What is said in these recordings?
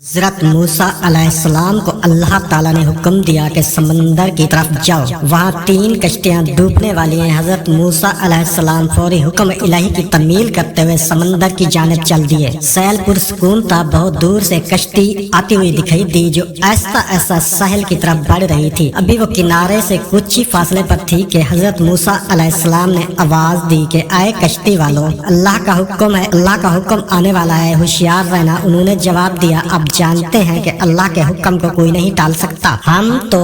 हज़रत मूसा अलैहिस्सलाम को अल्लाह ताला ने हुक्म दिया कि समंदर की तरफ जाओ, वहाँ 3 कश्तियाँ डूबने वाली हैं। हज़रत मूसा अलैहिस्सलाम फौरी हुक्म इलाही की तमील करते हुए समंदर की जानिब चल दिए। सैल पुरसकून था। बहुत दूर से कश्ती आती हुई दिखाई दी जो ऐसा ऐसा साहिल की तरफ बढ़ रही थी। अभी वो किनारे से कुछ ही फासले पर थी कि हज़रत मूसा अलैहिस्सलाम ने आवाज दी कि आए कश्ती वालों, अल्लाह का हुक्म है, अल्लाह का हुक्म आने वाला है, होशियार रहना। उन्होंने जवाब दिया, अब जानते हैं कि अल्लाह के हुक्म को कोई नहीं टाल सकता। हम तो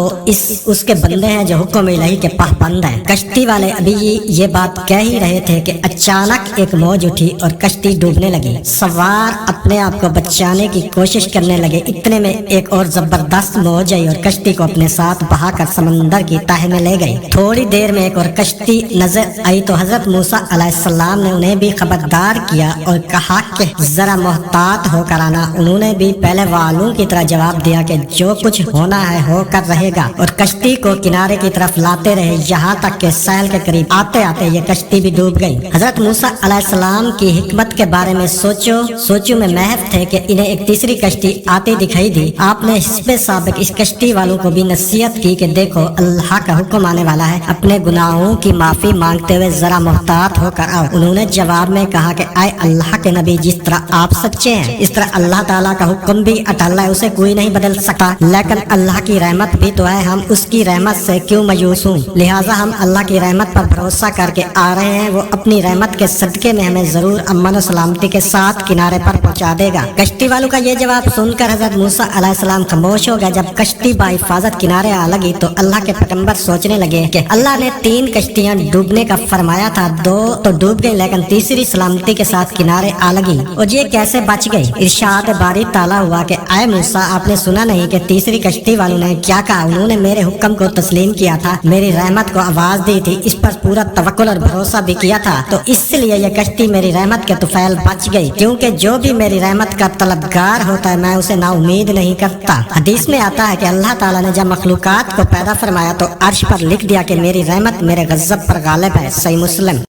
उसके बंदे हैं जो हुक्म इलाही के पाबंद हैं। कश्ती वाले अभी ये बात कह ही रहे थे कि अचानक एक मौज उठी और कश्ती डूबने लगी। सवार अपने आप को बचाने की कोशिश करने लगे। इतने में एक और जबरदस्त मौज आई और कश्ती को अपने साथ बहाकर समंदर की तह में ले गई। थोड़ी देर में एक और कश्ती नजर आई तो हजरत मूसा अलैहिस्सलाम ने उन्हें भी खबरदार किया और कहा कि जरा मोहतात होकर आना। उन्होंने भी पहले वालों की तरह जवाब दिया कि जो कुछ होना है होकर रहेगा, और कश्ती को किनारे की तरफ लाते रहे यहाँ तक कि सैल के करीब आते आते ये कश्ती भी डूब गई। हजरत मूसा अलैहिस्सलाम की हिकमत के बारे में सोचो में महव थे कि इन्हें एक तीसरी कश्ती आती दिखाई दी। आपने हिस्बे साबिक इस कश्ती वालों को भी नसीहत की कि देखो अल्लाह का हुक्म आने वाला है, अपने गुनाहों की माफी मांगते हुए जरा मोहतात होकर आओ। उन्होंने जवाब में कहा कि आए अल्लाह के नबी, जिस तरह आप सच्चे हैं इस तरह अल्लाह ताला का हुक्म भी अटल है, उसे कोई नहीं बदल सकता। लेकिन अल्लाह की रहमत भी तो है, हम उसकी रहमत से क्यों मायूस हूँ। लिहाजा हम अल्लाह की रहमत पर भरोसा करके आ रहे हैं। वो अपनी रहमत के सदके में हमें जरूर अमन और सलामती के साथ किनारे पर पहुँचा देगा। कश्ती वालों का ये जवाब सुनकर हजरत मूसा अलैहिस्सलाम खामोश हो गए। जब कश्ती बाहिफाजत किनारे आ लगी तो अल्लाह के पैगंबर सोचने लगे कि अल्लाह ने 3 कश्तियाँ डूबने का फरमाया था, 2 तो डूब गई लेकिन तीसरी सलामती के साथ किनारे आ लगी, और ये कैसे बच गई। इरशाद बारी ताला हुआ कि आए मूसा, आपने सुना नहीं कि तीसरी कश्ती वालों ने क्या कहा। उन्होंने मेरे हुक्म को तस्लीम किया था, मेरी रहमत को आवाज दी थी, इस पर पूरा तवक्कुल और भरोसा भी किया था, तो इसलिए ये कश्ती मेरी रहमत के तुफैल बच गई। क्योंकि जो भी मेरी रहमत का तलबगार होता है मैं उसे ना उम्मीद नहीं करता। हदीस में आता है कि अल्लाह ताला ने जब मखलूकात को पैदा फरमाया तो अर्श पर लिख दिया कि मेरी रहमत मेरे गज़ब पर गालिब है। सही मुस्लिम।